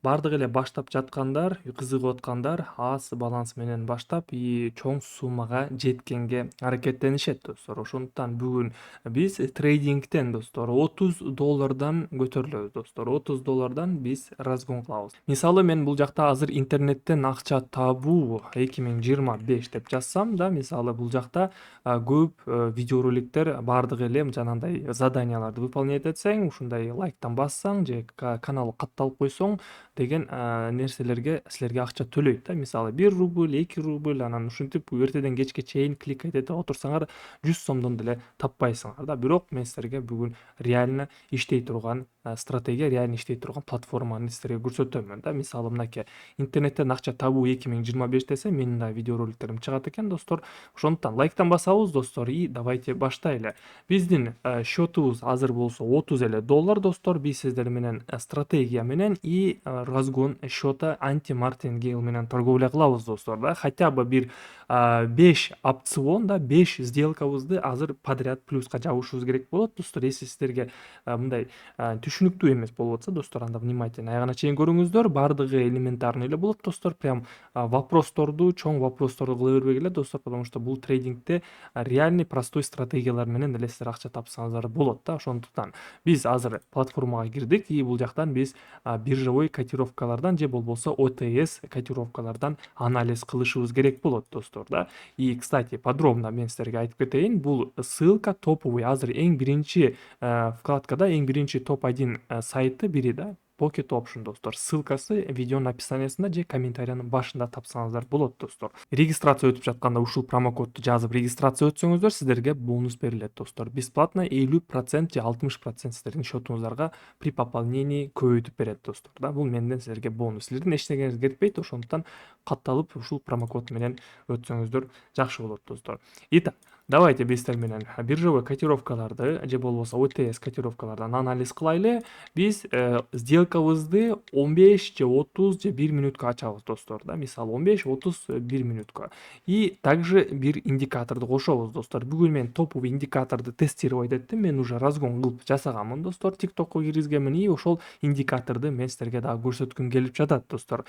Бардык эле баштап жаткандар, кызыгып аткандар аз баланс менен баштап чоң суммага жеткенге аракеттенишет достор. Ошондуктан бүгүн биз трейдингден достор $30 көтөрүлөбүз достор. $30 биз разгон кылабыз. Мисалы мен бул жакта азыр интернеттен акча табуу 2025 деп жазсам да, мисалы бул жакта көп видеороликтер бардык эле жанагындай заданияларды выполнять этсең, ушундай лайктан бассаң же канал катталып койсоң деген нерселерге силерге акча төлөйт да. Мисалы 1 рубль, 2 рубль, анан ушинтип эртеден кечке чейин кликать этип отурсаңар 100 сомдон деле таппайсыңар да. Бирок мен силерге бүгүн реально иштей турган стратегия, реально иштей турган платформаны силерге көрсөтөмүн да. Мисалы мынакей интернеттен акча табуу 2025 десе менин да видеороликтерим чыгат экен достор. Ошондуктан лайктан басабыз достор и давайте баштайлы. Биздин счетубуз азыр болсо $30 достор. Биз сиздер менен стратегия менен и разгон счета анти-мартингейл менен торговля кылабыз достор да. Хотя бы бир 5 опцион да, 5 сделкабызды азыр подряд плюска жабышыбыз керек болот достор. Если сиздерге мындай түшүнүктүү эмес болуп атса достор, анда внимательно аягына чейин көрүңүздөр. Бардыгы элементарный эле болот достор. Прям вопросторду, чоң вопросторду кыла бербегиле достор, потому что бул трейдингде реальный простой стратегиялар менен эле силер акча тапсаңыздар болот да. Ошондуктан биз азыр платформага кирдик и бул жактан биз биржевой котировкалардан же болбосо OTS котировкалардан анализ кылышыбыз керек болот достор да. И кстати, подробно мен силерге айтып кетейин, бул ссылка топовый азыр эң биринчи вкладкада эң биринчи топ-1 сайты бири да. Pocket Option достор. Ссылкасы видеонун описаниясында же комментариянын башында тапсаңыздар болот достор. Регистрация өтүп жатканда ушул промокодду жазып регистрация өтсөңүздөр сиздерге бонус берилет достор. Бесплатно 50% же 60% сиздердин счетуңуздарга при пополнении көбөйтүп берет достор да. Бул менден силерге бонус. Силердин эч нерсеңиз кетпейт, ошондуктан катталып ушул промокод менен өтсөңүздөр жакшы болот достор. Итак, давайте биз сиздер менен биржевой котировкаларды же болбосо OTS котировкалардан анализ кылайлы. Биз сделкабызды 15 же 30 же 1 минутка ачабыз достор да. Мисалы 15, 30, 1 минутка. И также бир индикаторду кошобуз достор. Бүгүн мен топовый индикаторду тестировать эттим. Мен уже разгон кылып жасаганмын достор. TikTokко киргизгенмин и ошол индикаторду мен силерге дагы көрсөткүм келип жатат достор.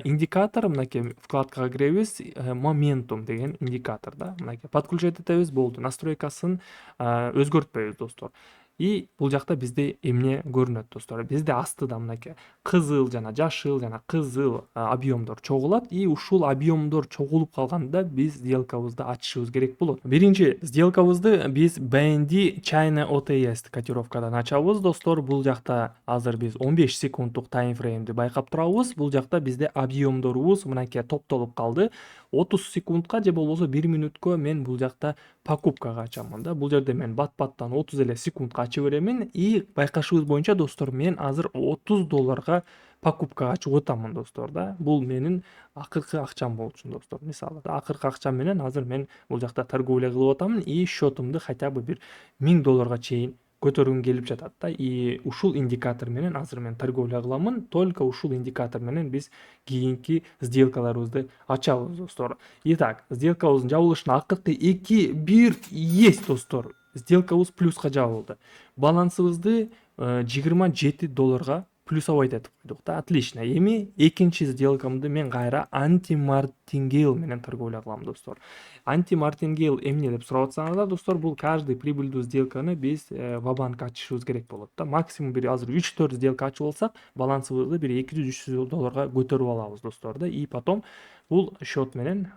Индикатор мынакей вкладкага киребиз, моментум деген индикатор да. Мынакей подключать этебиз, болду. Настройкасын өзгөртпөйбүз достор. И бул жакта бизде эмне көрүнөт достор? Бизде астыда мынакей кызыл жана жашыл жана кызыл объемдор чогулат и ушул объемдор чогулуп калганда биз сделкабызды ачышыбыз керек болот. Биринчи сделкабызды биз BND China OTS котировкадан ачабыз достор. Бул жакта азыр биз 15 секунддук таймфреймди байкап турабыз. Бул жакта бизде объемдорубуз мынакей топтолуп калды. 30 секундка же болбосо 1 минутка мен бул жакта покупкага ачамын да. Бул жерде мен бат-баттан 30 эле секундка ачып беремин и байкашыбыз боюнча достор, мен азыр $30 покупка ачып атамын достор да. Бул менин акыркы акчам болчу достор. Мисалы акыркы акчам менен азыр мен бул жакта торговля кылып атамын и счетумду хотя бы бир $1000 чейин көтөргүм келип жатат да. И ушул индикатор менен азыр мен торговля кыламын. Только ушул индикатор менен биз кийинки сделкаларыбызды ачабыз достор. Итак, сделкабыздын жабылышына акыркы 2-1 есть достор. Сделкабыз плюска жабылды. Балансыбызды $27 плюсовать этип койдук да. Отлично. Эми экинчи сделкамды мен кайра анти-мартингейл менен торговля кылам достор. Анти-мартингейл эмне деп сурап атсаңыздар достор, бул каждый прибыльдүү сделканы биз ва-банк ачышыбыз керек болот да. Максимум бир азыр 3-4 сделка ачып алсак, балансыбызды бир $200-300 көтөрүп алабыз достор да. И потом бул счет менен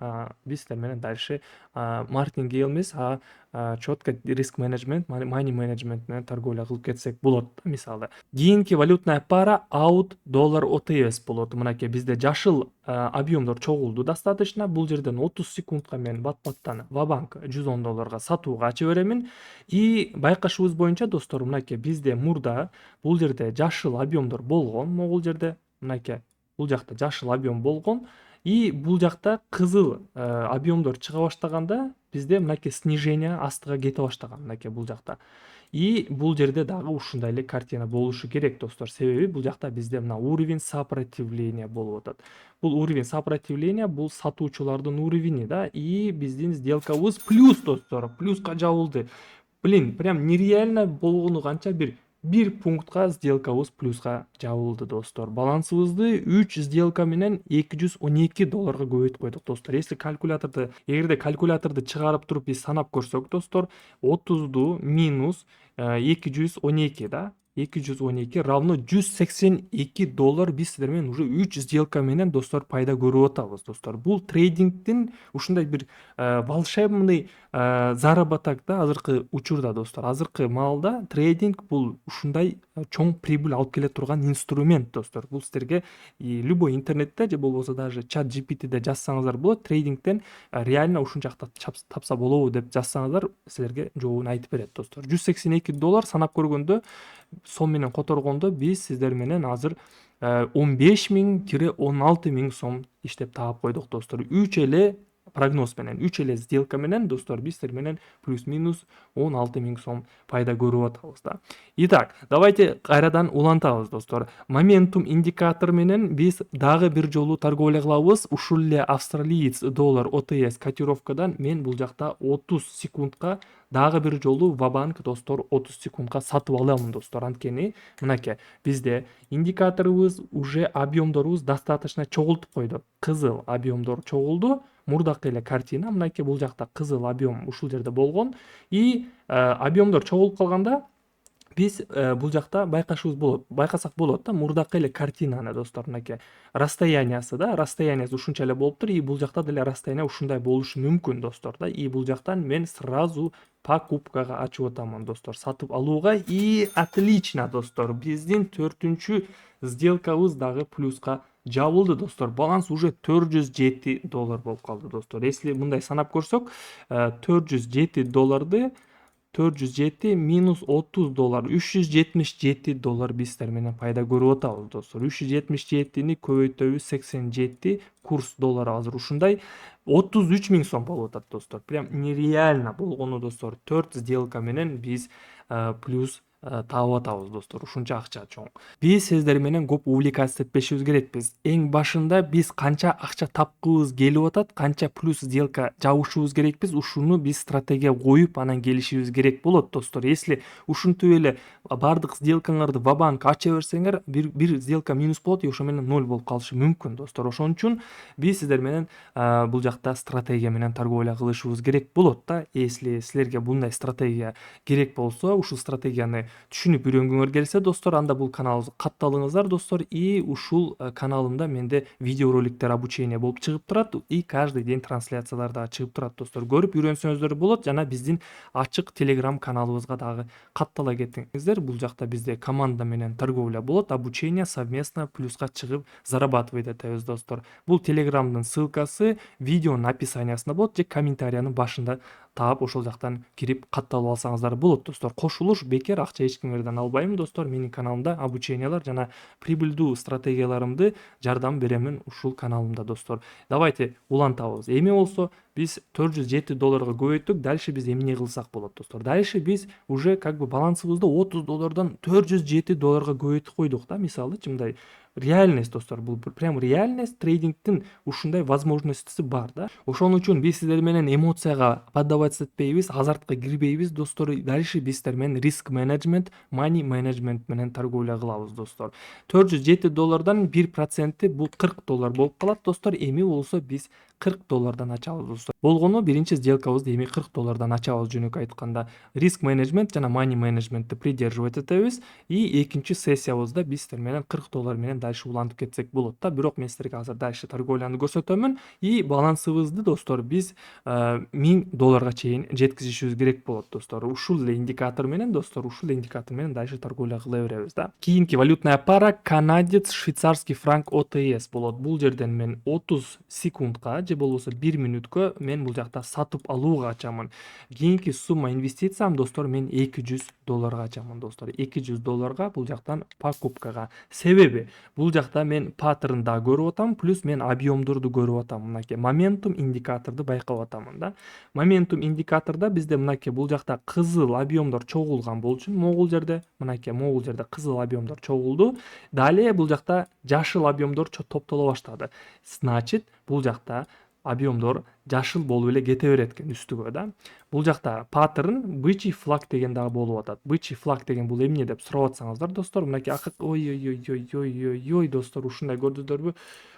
биз сиздер менен дальше мартингейл эмес, четко риск менеджмент, money менеджмент менен торговля кылып кетсек болот да. Мисалы кийинки валютная пара аут доллар OTS болот. Мынакей бизде жашыл объемдор чогулду достаточно. Бул жерден 30 секундка мен бат-баттан ва-банк $110 сатууга ачып беремин. И байкашыбыз боюнча достор, мынакей бизде мурда бул жерде жашыл объемдор болгон. Могул жерде мынакей бул жакта жашыл объем болгон. И бул жакта кызыл объемдор чыга баштаганда бизде мынакей снижение астыга кете баштаган мынакей бул жакта. И бул жерде дагы ушундай эле картина болушу керек достор. Себеби бул жакта бизде мына уровень сопротивления болуп атат. Бул уровень сопротивления бул сатуучулардын уровени да. И биздин сделкабыз плюс достор, плюска жабылды. Блин, прям нереально болгону канча бир 1 пунктка сделкабыз плюска жабылды достор. Балансыбызды 3 сделка менен $212 көбөйтүп койдук достор. Эгерде калькуляторду чыгарып туруп биз санап көрсөк достор, 30 минус 212 да, 212 равно $182 биз силер менен уже 3 сделка менен достор пайда көрүп атабыз достор. Бул трейдингдин ушундай бир волшебный заработок да азыркы учурда достор. Азыркы маалда трейдинг бул ушундай чоң прибыль алып келе турган инструмент достор. Бул силерге любой интернетте же болбосо даже чат GPT'де жазсаңыздар болот. Трейдингден реально ушунчакта тапса болобу деп жазсаңыздар силерге жообун айтып берет достор. $182 санап көргөндө сом менен которгондо биз сиздер менен азыр 15.000-16.000 сом иштеп таап койдук достор. 3 эле прогноз менен, 3 эле сделка менен достор биз силер менен плюс-минус 16.000 сом пайда көрүп атабыз да. Итак, давайте кайрадан улантабыз достор. Моментум индикатор менен биз дагы бир жолу торговля кылабыз. Ушул эле австралиец доллар OTS котировкадан мен бул жакта 30 секундка дагы бир жолу вабанк достор 30 секундка сатып аламын достор. Анткени мынакей бизде индикаторубуз уже объемдорубуз достаточно чогултуп койду. Кызыл объемдор чогулду. Мурдакы эле картина мынакей бул жакта кызыл объем ушул жерде болгон. И объемдор чогулуп калганда биз бул жакта байкасак болот да, мурдакы эле картинаны достор. Мынакей расстояниясы да, расстояниясы ушунча эле болуптур. И бул жакта деле расстояние ушундай болушу мүмкүн достор да. И бул жактан мен сразу покупкага ачып атамын достор, сатып алууга. И отлично достор, биздин 4-чү сделкабыз дагы плюска жабылды достор. Баланс уже $407 болуп калды достор. Если мындай санап көрсөк, $407 407 минус $30 $377 биз силер менен пайда көрүп атабыз достор. 377-ни көбөйтөбүз 87 курс доллар азыр ушундай 33.000 сом болуп атат достор. Прям нереально болгону достор. 4 сделка менен биз плюс таап атабыз достор. Ушунча акча чоң. Биз сиздер менен көп увлекаться этпешибиз керекпиз. Эң башында биз канча акча тапкыбыз келип атат, канча плюс сделка жабышыбыз керекпиз, ушуну биз стратегия коюп анан келишибиз керек болот достор. Если ушинтип эле бардык сделкаңарды вабанк ача берсеңер, бир сделка минус болот, ошо менен 0 болуп калышы мүмкүн достор. Ошон үчүн биз сиздер менен бул жакта стратегия менен торговля кылышыбыз керек болот да. Если силерге bunday стратегия керек болсо, ушул стратегияны түшүнүп үйрөнгүңөр келсе достор, анда бул каналыбызга катталыңыздар достор. И ушул каналымда менде видеороликтер обучение болуп чыгып турат. И каждый день трансляциялар да чыгып турат достор. Көрүп үйрөнсөңүздөр болот. Жана биздин ачык телеграм каналыбызга дагы каттала кетиңиздер. Бул жакта бизде команда менен торговля болот, обучение совместно плюска чыгып зарабатывать этебиз достор. Бул телеграмдын ссылкасы видеонун описаниясында болот же комментариянын башында таап ошол жактан кирип катталып алсаңыздар болот достор. Кошулуш бекер, акча эч кимдерден албайм достор. Менин каналымда обучениялар жана прибыльдүү стратегияларымды жардам беремин ушул каналымда достор. Давайте улантабыз. Эми болсо биз $407 көбөйттүк. Дальше биз эмне кылсак болот достор? Дальше биз уже как бы балансыбызды $30 $407 көбөйтүп койдук да. Мисалычы мындай реальность достор, бул прям реальность. Трейдингдин ушундай возможностьси бар да. Ошон үчүн биз сиздер менен эмоцияга поддаваться этпейбиз, азартка кирбейбиз достор. Дальше биз сиздер менен риск менеджмент, money менеджмент менен торговля кылабыз достор. $407 1% бул $40 болуп калат достор. Эми болсо биз $40 ачабыз достор. Болгону биринчи сделкабызды эми $40 ачабыз, жөнөкөй айтканда. Риск менеджмент жана money менеджментти придерживать этебиз. И экинчи сессиябызда биз сиздер менен $40 менен дальше улантып кетсек болот да. Бирок мен силерге азыр дальше торговляны көрсөтөмүн. И балансыбызды достор биз $1000 чейин жеткизишибиз керек болот достор. Ушул эле индикатор менен достор, ушул индикатор менен дальше торговля кыла беребиз да. Кийинки валютная пара канадец швейцарский франк OTS болот. Бул жерден мен 30 секундка же болбосо 1 мүнөткө мен бул жакта сатып алууга ачамын. Кийинки сумма инвестициям достор мен $200 ачамын достор. $200 бул жактан покупкага. Себеби бул жакта мен паттерн да көрүп атам, плюс мен объемдорду көрүп атам. Мынакей моментум индикаторду байкап атамын да. Моментум индикаторда бизде мынакей бул жакта кызыл объемдор чогулган болчу. Могул жерде мынакей могул жерде кызыл объемдор чогулду. Далее бул жакта жашыл объемдор топтоло баштады. Значит, бул жакта объемдор жашыл болуп эле кете берет экен үстүгө да. Бул жакта паттерн бычий флаг деген дагы болуп атат. Бычий флаг деген бул эмне деп сурап атсаңыздар достор, мынакей ой ой ой ой ой ой ой достор, ушундай көрдүңүздөрбү?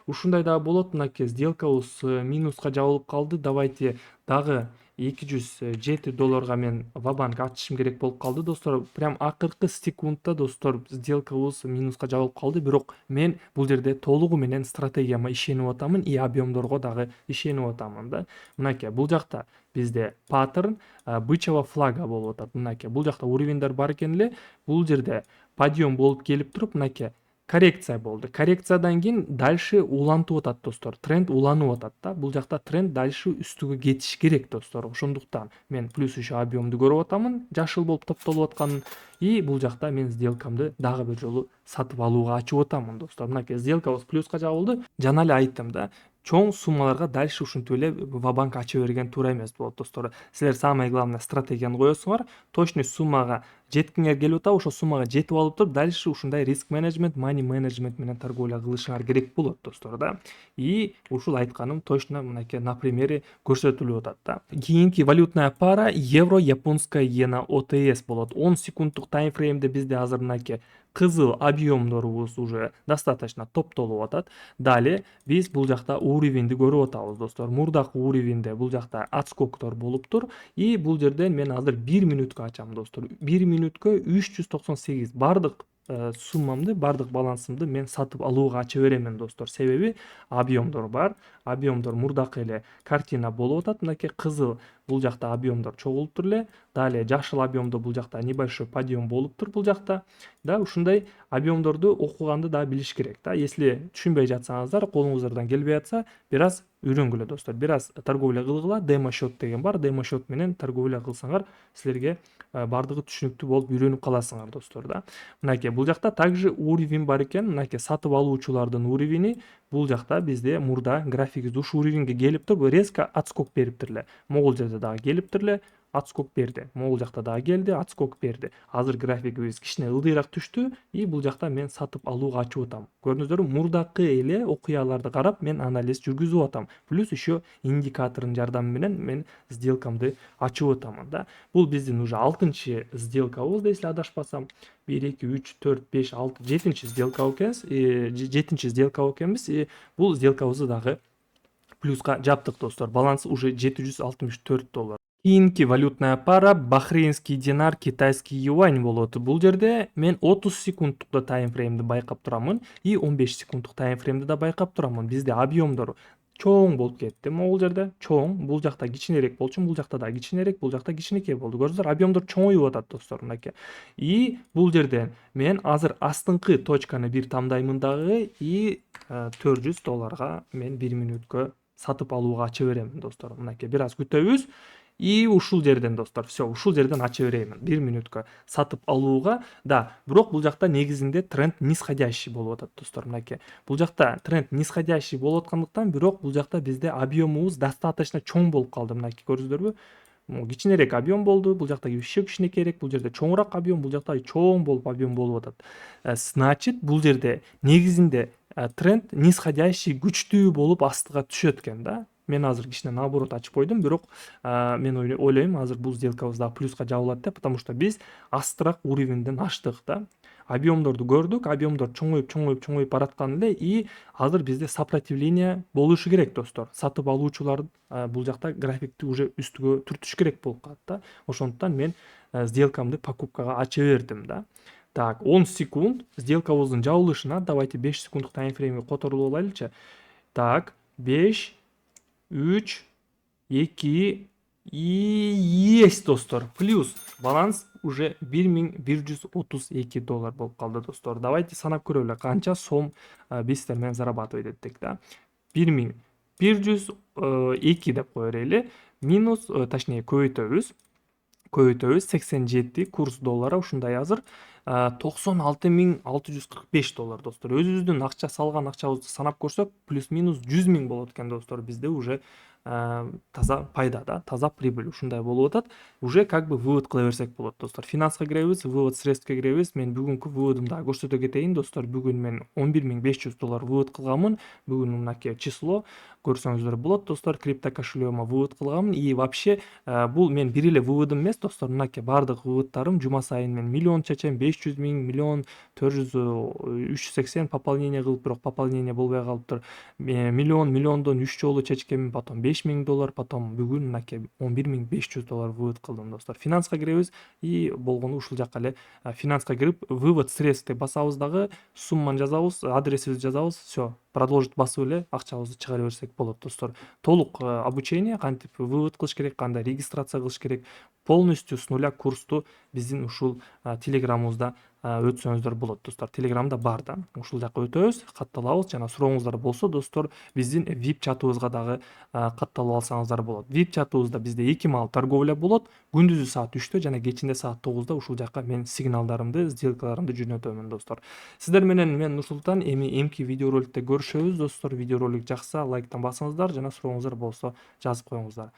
Ушундай дагы болот. Мынакей сделкабыз минуска жабылып калды. Давайте дагы $207 мен вабанк ачышым керек болуп калды достор. Прям акыркы секундта достор сделкабыз минуска жабылып калды. Бирок мен бул жерде толугу менен стратегияма ишенип атамын и объемдорго дагы ишенип атамын да. Мынакей бул жакта бизде паттерн бычьего флага болуп атат. Мынакей бул жакта уровеньдер бар экен эле. Бул жерде подъем болуп келип туруп мынакей коррекция болду. Коррекциядан кийин дальше улантып атат достор. Тренд уланып атат да. Бул жакта тренд дальше үстүгө кетиш керек достор. Ошондуктан мен плюс еще объемду көрүп атамын, жашыл болуп топтолуп атканын. И бул жакта мен сделкамды дагы бир жолу сатып алууга ачып атамын достор. Мынакей сделкабыз плюска жабылды. Жана эле айттым да. Чоң суммаларга дальше ушинтип эле вабанк ача берген туура эмес болот достор. Силер самое главное стратегияны коесуңар. Точный суммага жеткиңер келип атабы, ошол суммага жетип алып туруп, дальше ушундай риск менеджмент, money менеджмент менен торговля кылышыңар керек болот достор да. И ушул айтканым точно мынакей на примере көрсөтүлүп атат да. Кийинки валютная пара евро японская иена OTS болот. 10 секунддук таймфреймде бизде азыр мынакей кызыл объемдорубуз уже достаточно топтолуп атат. Далее биз бул жакта уровеньди көрүп атабыз достор. Мурдакы уровеньде бул жакта отскоктор болуптур. И бул жерден мен азыр 1 мүнөткө ачам достор. 1 мүнөткө 398 бардык суммамды, бардык балансымды мен сатып алууга ача беремен достор. Себеби объемдор бар. Объемдор мурдакы эле картина болуп атат. Мынакей кызыл бул жакта объемдор чогулуптур эле. Далее жашыл объемдо бул жакта небольшой подъем болуптур бул жакта. Да, ушундай объемдорду окуганды да билиш керек да. Если түшүнбөй жатсаңыздар, колуңуздардан келбей атса, бир аз үйрөнгүлө достор. Бир аз торговля кылгыла, демо счет деген бар. Демо счет менен торговля кылсаңар, силерге бардыгы түшүнүктүү болуп үйрөнүп каласыңар достор да. Мынакей бул жакта также уровень бар экен. Мынакей сатып алуучулардын уровени бул жакта бизде мурда графигибиз ушу уровеньге келип туруп резко отскок бериптир эле. Могул жерде дагы келиптир эле, отскок берди. Могул жакта дагы келди, отскок берди. Азыр графигибиз кичине ылдыйраак түштү и бул жакта мен сатып алууга ачып атам. Көрдүңүздөрбү, мурдакы эле окуяларды карап мен анализ жүргүзүп атам. Плюс еще индикатордун жардамы менен мен сделкамды ачып атамын да. Бул биздин уже 6-чы сделкабыз, если адашпасам. 1 2 3 4 5 6 7-чи сделка экенбиз. 7-чи сделка экенбиз. Бул сделкабызды дагы плюска жаптык достор. Баланс уже $764. Кийинки валютная пара бахрейнский динар, китайский юань болот. Бул жерде мен 30 секунддук да таймфреймди байкап турамын и 15 секунддук таймфреймди да байкап турамын. Бизде объемдор чоң болуп кетти могул жерде. Чоң. Бул жакта кичинерээк болчу, бул жакта да кичинерээк, бул жакта кичинекей болду. Көрдүңүздөр, объемдор чоңоюп атат достор мынакей. И бул жерден мен азыр астыңкы точканы бир тамдаймын дагы и $400 мен 1 мүнөткө сатып алууга ача беремин достор. Мынакей бир аз күтөбүз. И ушул жерден достор, все, ушул жерден ача берейин 1 мүнөткө сатып алууга. Да, бирок бул жакта негизинде тренд нисходящий болуп атат достор. Мынакей бул жакта тренд нисходящий болуп аткандыктан, бирок бул жакта бизде объемубуз достаточно чоң болуп калды. Мынакей көрдүңүздөрбү? Кичинерээк объем болду, бул жакта еще кичинекейрээк, бул жерде чоңураак объем, бул жакта чоң болуп объем болуп атат. Значит, бул жерде негизинде тренд нисходящий күчтүү болуп астыга түшөт экен да. Мен азыр кичине наоборот ачып койдум, бирок мен ойлойм азыр бул сделкабыз дагы плюска жабылат деп, потому что биз астыраак уровеньден аштык да. Объемдорду көрдүк, объемдор чоңоюп бараткан эле и азыр бизде сопротивление болушу керек достор. Сатып алуучулар бул жакта графикти уже үстүгө түртүш керек болуп калат да. Ошондуктан мен сделкамды покупкага ача бердим да. Так, 10 секунд сделкабыздын жабылышына давайте 5 секунддук таймфреймге которулуп алайлычы. Так, 5 3 2 и есть достор. Плюс баланс уже $1132 болуп калды достор. Давайте санап көрөлү, канча сом биз сиздер менен зарабатывать эттик да. 1102 деп кое берели. Минус, точнее көбөйтөбүз. 87 курс доллара ушундай азыр. $96.645 достор. Өзүбүздүн акча салган акчабызды санап көрсөк, плюс-минус 100.000 болот экен достор. Бизде уже таза пайда да, таза прибыль ушундай болуп атат. Уже как бы вывод кыла берсек болот достор. Финанска киребиз, вывод средствга киребиз. Мен бүгүнкү выводумду дагы көрсөтө кетейин достор. Бүгүн мен $11.500 вывод кылганмын. Бүгүн мынакей число көрсөңүздөр болот достор. Крипто кошелегима вывод кылганмын. И вообще бул мен бир эле выводум эмес достор. Мынакей баардык выводтарым жума сайын мен миллион чечем, 500.000, миллион 400, 380 пополнение кылып, бирок пополнение болбой калыптыр. Миллиондон 3 жолу чечкенмин, потом $5.000, потом бүгүн мынакей $11.500 вывод кылдым достор. Финанска киребиз и болгону ушул жака эле финанска кирип вывод средств деп басабыз дагы, сумманы жазабыз, адресибизди жазабыз, все, продолжить басып эле акчабызды чыгара берсек болот достор. Толук обучение кантип вывод кылыш керек, кандай регистрация кылыш керек, полностью с нуля курсту биздин ушул телеграмыбызда өтсөңүздөр болот достор. Телеграмда бар да. Ушул жака өтөбүз, катталабыз. Жана сурооңуздар болсо достор, биздин VIP чатыбызга дагы катталып алсаңыздар болот. VIP чатыбызда бизде 2 маал торговля болот. Күндүзү саат 3-тө жана кечинде саат 9-да ушул жака мен сигналдарымды, сделкаларымды жөнөтөмүн достор. Сиздер менен мен Нурсултан, эмки видеороликте көрүшөбүз достор. Видеоролик жакса лайктан басыңыздар, жана сурооңуздар болсо жазып коюңуздар.